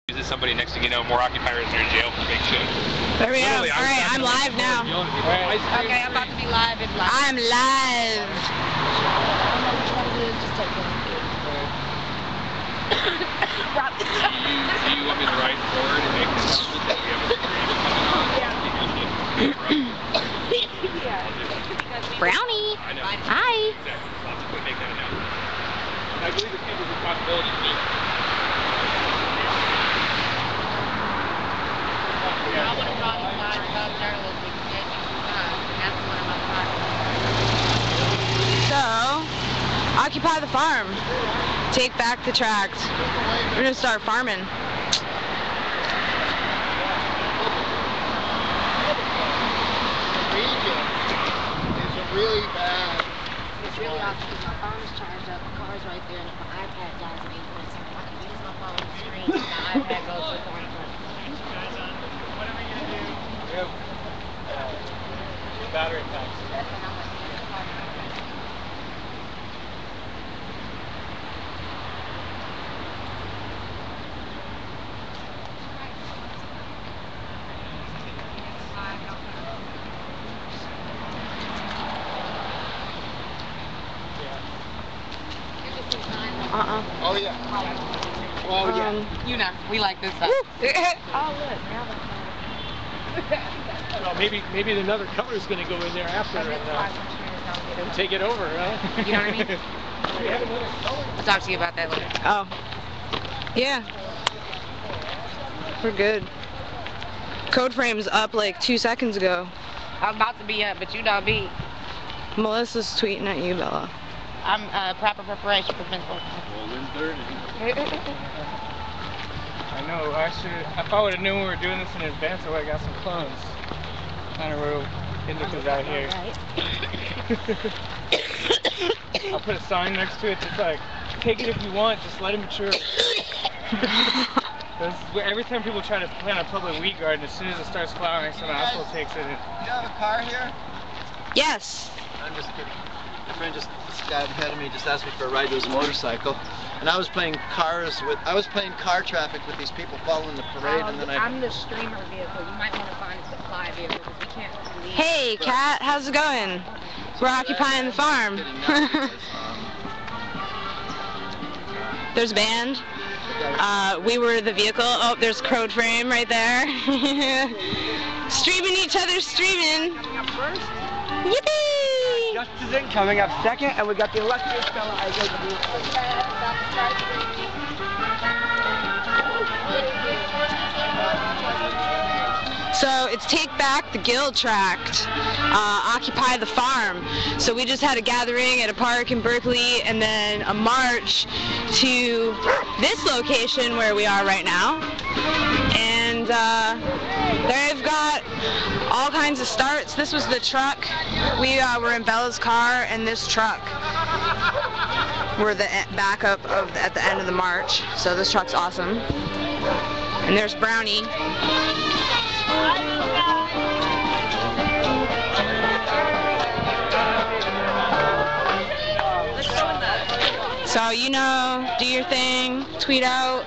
Is somebody next thing you know, more occupiers are in jail for big shit. There we go. Alright, I'm live now. Okay, I'm about to be live and live. I'm live. Do you want me to write forward and make an announcement that we have a stream coming on? Brownie. I know. Hi. Exactly. So I'll just make that announcement. And I believe it's people's responsibility to do. So, occupy the farm. Take back the tracts. We're gonna start farming. It's really bad. It's really awesome because my phone is charged up, the car's right there, and if my iPad dies at any point in time, I can use my phone screen and my iPad goes with the one. What are we going to do? We have battery packs. That's what I'm like. Oh yeah. Oh yeah. You know, we like this stuff. Oh look, now Well, maybe another color is going to go in there after and take it over, huh? You know what I mean? I'll talk to you about that later. Oh. Yeah. We're good. Code frame's up like 2 seconds ago. I'm about to be up, but you don't be. Melissa's tweeting at you, Bella. I'm proper preparation for Vince. I know. If I would have known we were doing this in advance, I would have got some clones. Kind of real indicas out here. I'll put a sign next to it that's like, take it if you want, just let it mature. Every time people try to plant a public weed garden, as soon as it starts flowering, some asshole takes it. You have a car here? Yes. I'm just kidding. My friend this guy ahead of me just asked me for a ride to his motorcycle, and I was playing car traffic with these people following the parade, and then I'm the streamer vehicle. You might want to find a supply vehicle because we can't leave. Hey, Kat, how's it going? We're occupying the farm. There's a band. We were the vehicle. Oh, there's Code Frame right there. Streaming each other, streaming. Yippee! Justice is coming up second, and we got the illustrious fella I go to. So it's Take Back the Guild Tract, Occupy the Farm. So we just had a gathering at a park in Berkeley and then a march to this location where we are right now. And they've got all kinds of starts. This was the truck. We were in Bella's car, and this truck were the backup at the end of the march. So this truck's awesome. And there's Brownie. So, you know, do your thing, tweet out.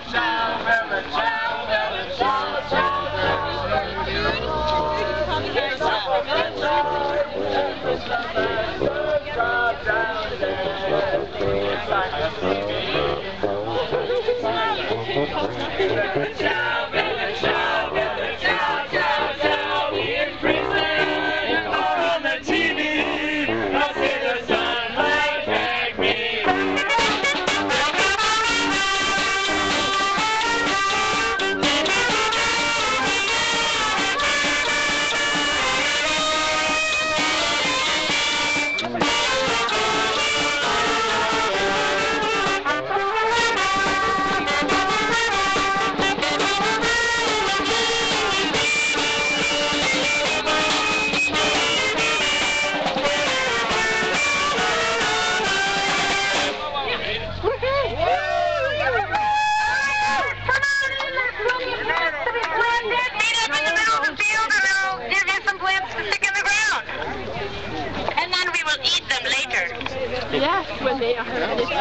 Yes, when they are finished.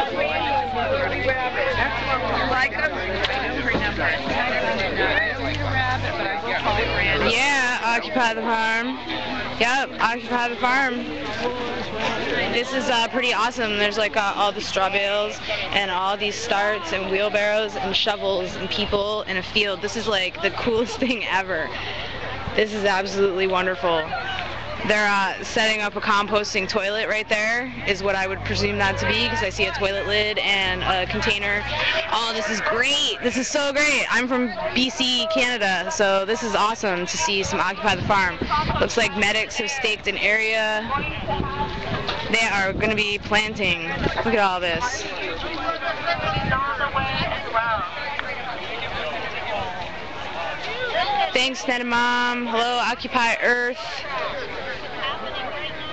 Like them? Yeah, Occupy the Farm. Yep, Occupy the Farm. This is pretty awesome. There's like all the straw bales and all these starts and wheelbarrows and shovels and people in a field. This is like the coolest thing ever. This is absolutely wonderful. They're setting up a composting toilet right there, is what I would presume that to be, because I see a toilet lid and a container. Oh, this is great. This is so great. I'm from BC, Canada, so this is awesome to see some Occupy the Farm. Looks like medics have staked an area. They are going to be planting. Look at all this. Thanks, Ned and Mom. Hello, Occupy Earth.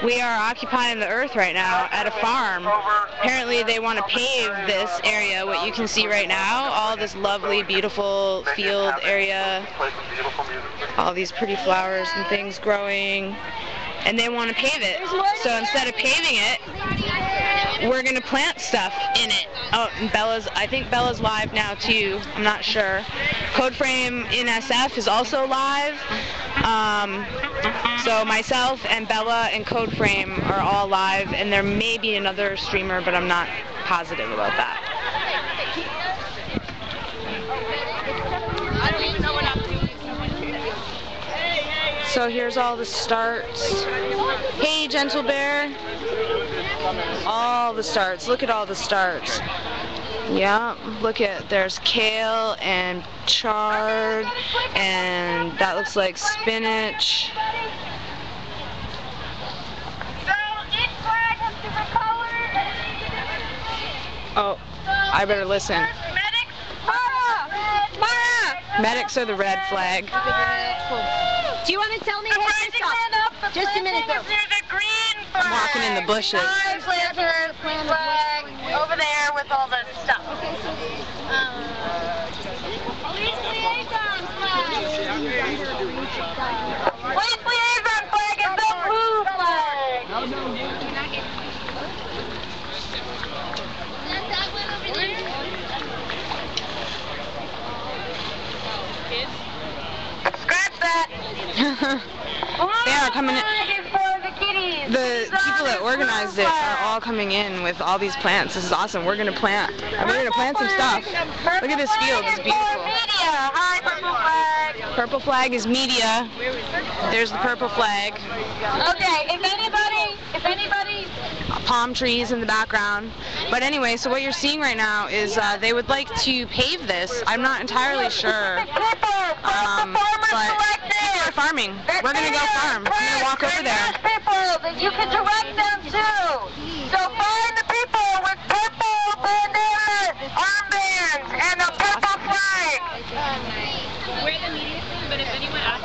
We are occupying the earth right now at a farm. Apparently they want to pave this area, what you can see right now, all this lovely, beautiful field area, all these pretty flowers and things growing, and they want to pave it. So instead of paving it, we're going to plant stuff in it. Oh, and I think Bella's live now too, I'm not sure. Codeframe in SF is also live. So myself and Bella and Codeframe are all live, and there may be another streamer, but I'm not positive about that. So here's all the starts. Hey, Gentle Bear. All the starts. Look at all the starts. Yeah, look at, there's kale and chard, and that looks like spinach. Oh, I better listen. Medics are the red flag. Do you want to tell me just a minute though? I'm walking in the bushes. Flag over there with all the stuff. Okay, so police liaison flag. Police liaison flag is the blue flag. That one over there. Scratch that. They are coming in. The people that organized it are all coming in with all these plants. This is awesome. We're gonna plant. We're gonna plant some stuff. Look at this field. It's beautiful. Hi, purple flag. Purple flag is media. There's the purple flag. Okay, if anybody. Palm trees in the background. But anyway, so what you're seeing right now is they would like to pave this. I'm not entirely sure. But people are farming. We're gonna go farm. I'm gonna walk over there. People that you can direct them to. So find the people with purple bandanas, armbands, and a purple flag. We're the media thing, but if anyone asks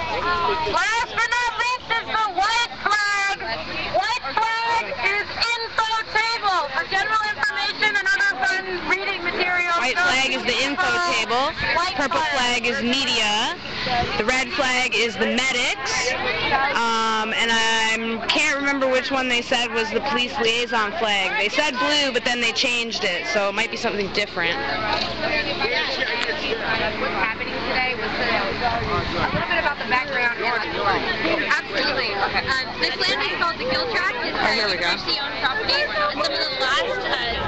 Last but not least is the white flag. White flag is info table for general information and other fun reading materials. White flag is the info table. Purple flag is media. The red flag is the medics. And I can't remember which one they said was the police liaison flag. They said blue, but then they changed it, so it might be something different. what's happening today was a little bit about the background. Absolutely. Okay. This land is called the Gill Tract. It's a university-owned property and some of the last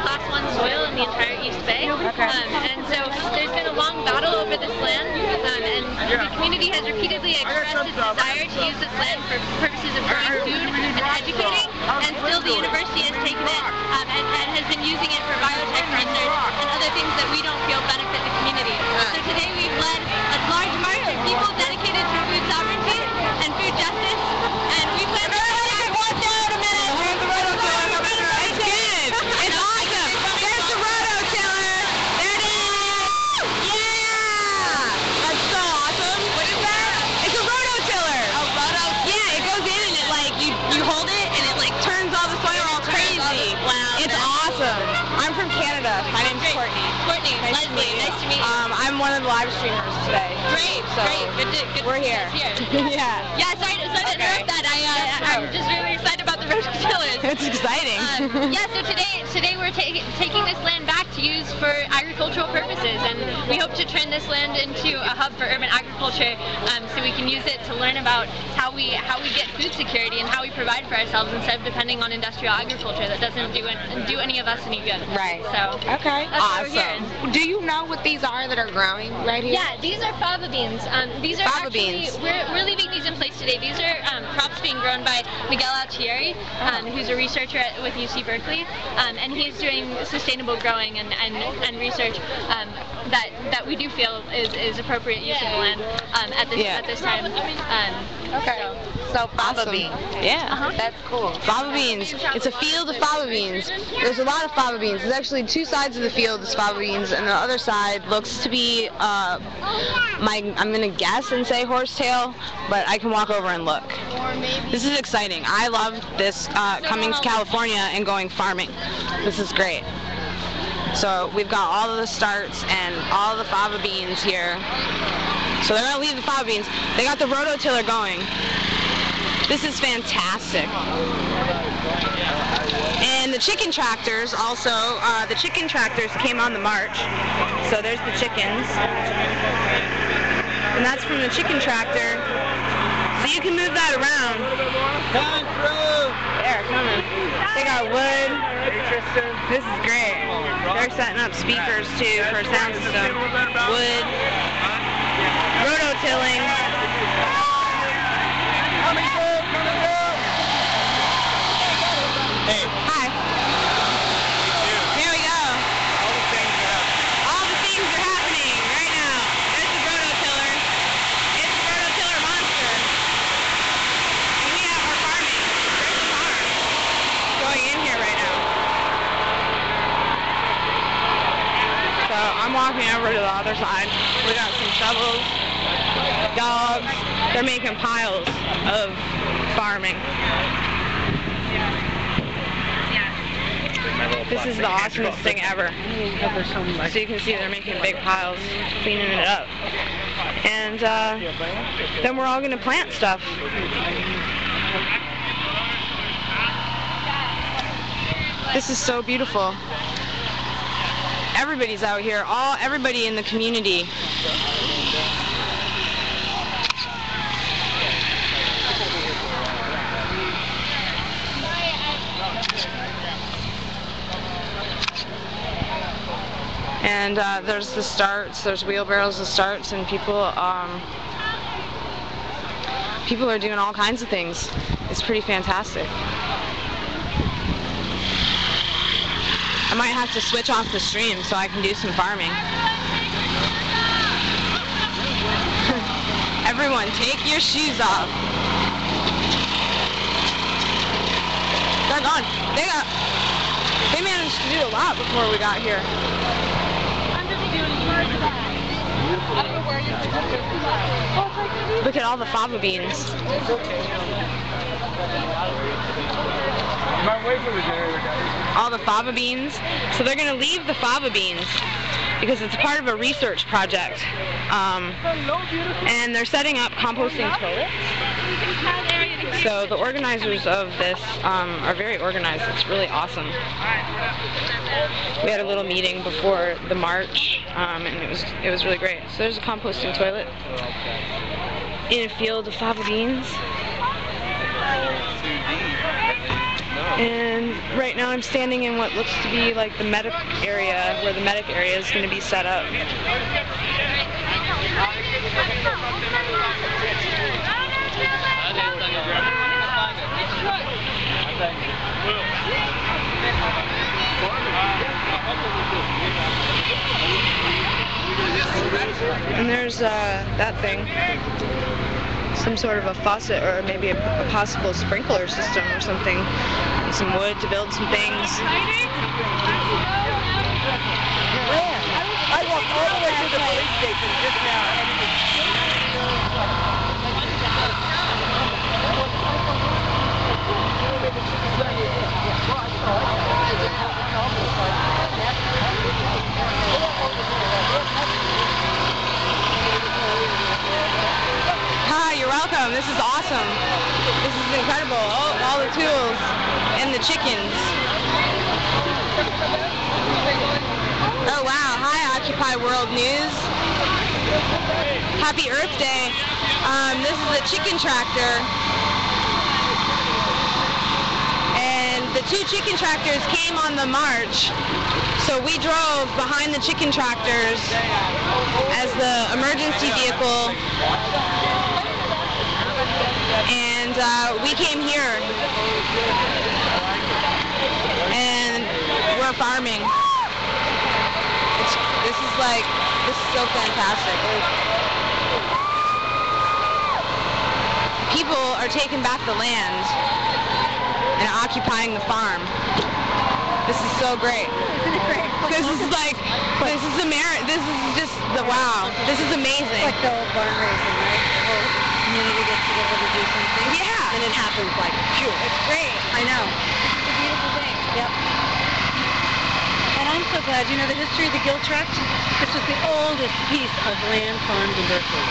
Class 1 soil in the entire East Bay. And so there's been a long battle over this land, and the community has repeatedly expressed its desire to use this land for purposes of growing food and educating, and still the university has taken it and has been using it for biotech research and other things that we don't feel benefit the community. So today we've led a large march of people dedicated to food sovereignty and food justice, and we plan to watch out a minute. There's the rotokiller. It's good. It's awesome. There's the rotokiller. There it is. Yeah. That's so awesome. What is that? It's a rototiller. A rototiller? Yeah, it goes in and it like, you hold it and it like turns all the soil all crazy. Wow. It's awesome. I'm from Canada. My name's Courtney. Courtney, Nice to meet you. Nice to meet you. I'm one of the live streamers today. Great, So great. Good we're here. Yeah, Yeah. sorry to interrupt that. I'm just really excited about the rototillers. It's exciting. Yeah, so today we're taking this land back to use for agricultural purposes, and we hope to turn this land into a hub for urban agriculture, so we can use it to learn about how we get food security and how we provide for ourselves instead of depending on industrial agriculture that doesn't do any of us any good. Right. So okay. that's why we're here. Do you know what these are that are growing right here? Yeah, these are fava beans. These are Fava actually, beans. we're leaving these in place today. These are crops being grown by Miguel Altieri, who's a researcher with UC Berkeley, and he's doing sustainable growing and research that we do feel is appropriate use of the land at this time. Okay. So fava beans. Yeah. That's cool. Fava beans. It's a field of fava beans. There's a lot of fava beans. There's actually two sides of the field is fava beans, and the other side looks to be I'm gonna guess and say horsetail, but I can walk over and look. This is exciting. I love this coming to California and going farming. This is great. So we've got all of the starts and all the fava beans here. So they're gonna leave the fava beans. They got the rototiller going. This is fantastic. And the chicken tractors also, the chicken tractors came on the march. So there's the chickens. And that's from the chicken tractor. So you can move that around. Coming through! They're coming. They got wood. This is great. They're setting up speakers too for a sound system. Wood. Rototilling. Hey. Hi. Here we go. All the things are happening right now. There's the rototiller. It's the rototiller monster. And we have our farming. There's the farm going in here right now. So I'm walking over to the other side. We got some shovels, dogs. They're making piles of farming. This is the awesomest thing ever. So you can see they're making big piles, cleaning it up. And then we're all going to plant stuff. This is so beautiful. Everybody's out here, everybody in the community. And there's the starts, there's wheelbarrows of starts, and people are doing all kinds of things. It's pretty fantastic. I might have to switch off the stream so I can do some farming. Everyone, take your shoes off. They're gone. They managed to do a lot before we got here. Look at all the fava beans. All the fava beans. So they're going to leave the fava beans because it's part of a research project. And they're setting up composting toilets. So the organizers of this are very organized. It's really awesome. We had a little meeting before the march, and it was really great. So there's a composting toilet in a field of fava beans. And right now I'm standing in what looks to be like the medic area, where the medic area is going to be set up. And there's that thing. Some sort of a faucet or maybe a possible sprinkler system or something. And some wood to build some things. I walked all the way to the police station just now. Hi, you're welcome. This is awesome. This is incredible. All the tools and the chickens. Oh wow, hi Occupy World News. Happy Earth Day. This is a chicken tractor. And the two chicken tractors came on the march. So we drove behind the chicken tractors as the emergency vehicle. And we came here. And we're farming. This is so fantastic. People are taking back the land and occupying the farm. This is so great. Isn't it great? This is just the wow. This is amazing. Like the old barn raising, right? The whole community gets together to do something. Yeah. And it happens like, phew. It's great. I know. It's a beautiful thing. Yep. And I'm so glad, you know the history of the Gill Tract? This was the oldest piece of land farmed in Berkeley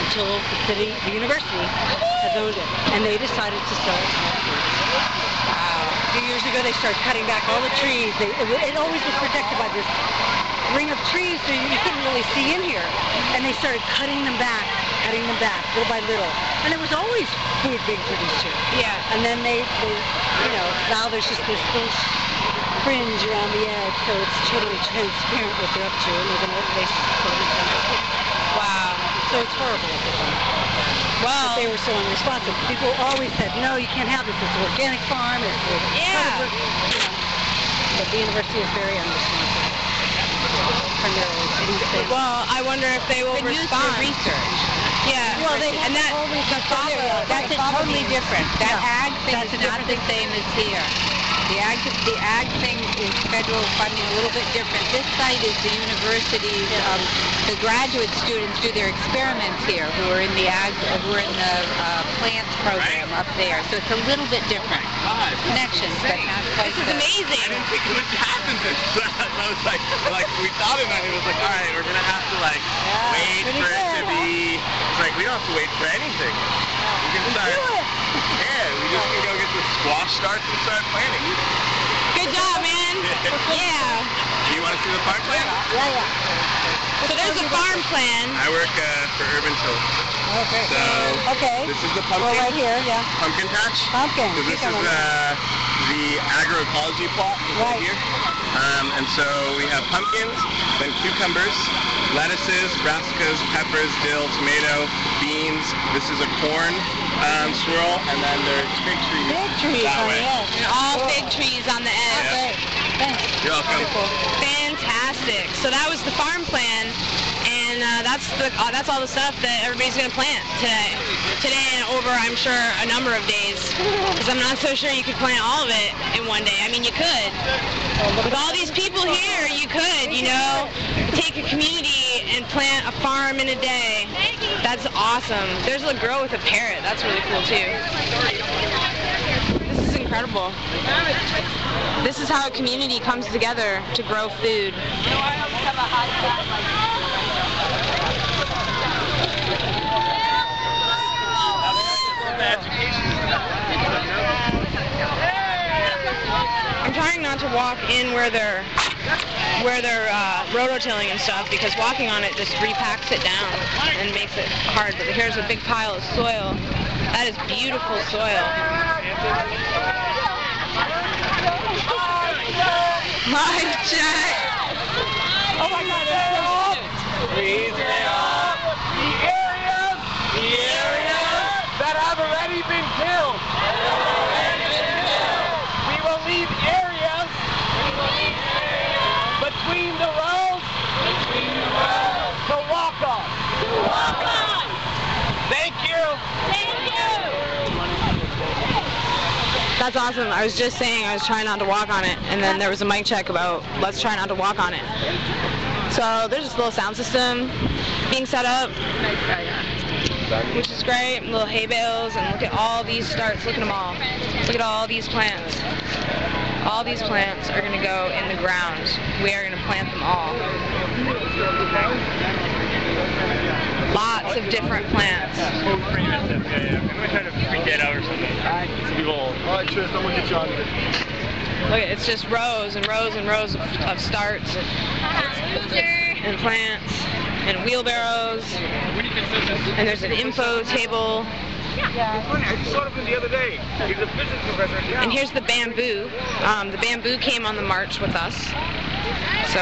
until the university has owned it. And they decided to start. Wow. A few years ago they started cutting back all the trees. It always was protected by this ring of trees so you couldn't really see in here. And they started cutting them back little by little. And there was always food being produced here. Yeah. And then they now there's just this little fringe around the edge, so it's totally transparent what they're up to, and there's an old place. Wow. So it's horrible at the time. Well, But they were so unresponsive. People always said, no, you can't have this. It's an organic farm. Yeah. But the university is very unresponsive. Primarily to these things. well, I wonder if they will respond. research. Yeah. Well, they and that That's totally different. That ag thing is not the same as here. The ag thing is federal funding, a little bit different. This site is the university's. The graduate students do their experiments here, who are in the plants program up there. So it's a little bit different connections, but not quite. This is amazing. I didn't think it would happen this fast. I was like we thought about it. It was like, all right, we're gonna have to wait for it to be. It's like we don't have to wait for anything. We can start. Yeah, we just can go get the squash starts and start planting. Good job, man. Yeah. Do you want to see the farm plan? Yeah. So there's a farm plan. I work for Urban Tilt. Okay. So this is the pumpkin. Well, right here, yeah. Pumpkin patch. Pumpkin. So this is the agroecology plot right here. And so we have pumpkins, then cucumbers, lettuces, brassicas, peppers, dill, tomato, beans. This is a corn swirl, and then there's fig trees. Big trees that on way. the edge. And all fig trees on the edge. Yeah. Thanks. You're welcome. Fantastic. So that was the farm plan, and that's all the stuff that everybody's gonna plant today and over, I'm sure, a number of days. Because I'm not so sure you could plant all of it in one day. I mean, you could. With all these people here, you could, take a community and plant a farm in a day. That's awesome. There's a girl with a parrot. That's really cool too. This is incredible. This is how a community comes together to grow food. I'm trying not to walk in where they're rototilling and stuff, because walking on it just repacks it down and makes it hard. But here's a big pile of soil. That is beautiful soil. Mic check. Oh my God, Please stay off the areas that have already been killed. We will leave areas between the rows to walk on. Thank you. That's awesome. I was just saying I was trying not to walk on it, and then there was a mic check about let's try not to walk on it. So there's this little sound system being set up, which is great. Little hay bales, and look at all these starts. Look at them all. Look at all these plants. All these plants are going to go in the ground. We are going to plant them all. Lots of different plants. I'm going to try to freak that out or something. People. All right, sure, someone get you on here. Look, it's just rows and rows and rows of starts and plants and wheelbarrows. And there's an info table. I just saw him the other day. He's a physics professor. And here's the bamboo. The bamboo came on the march with us. So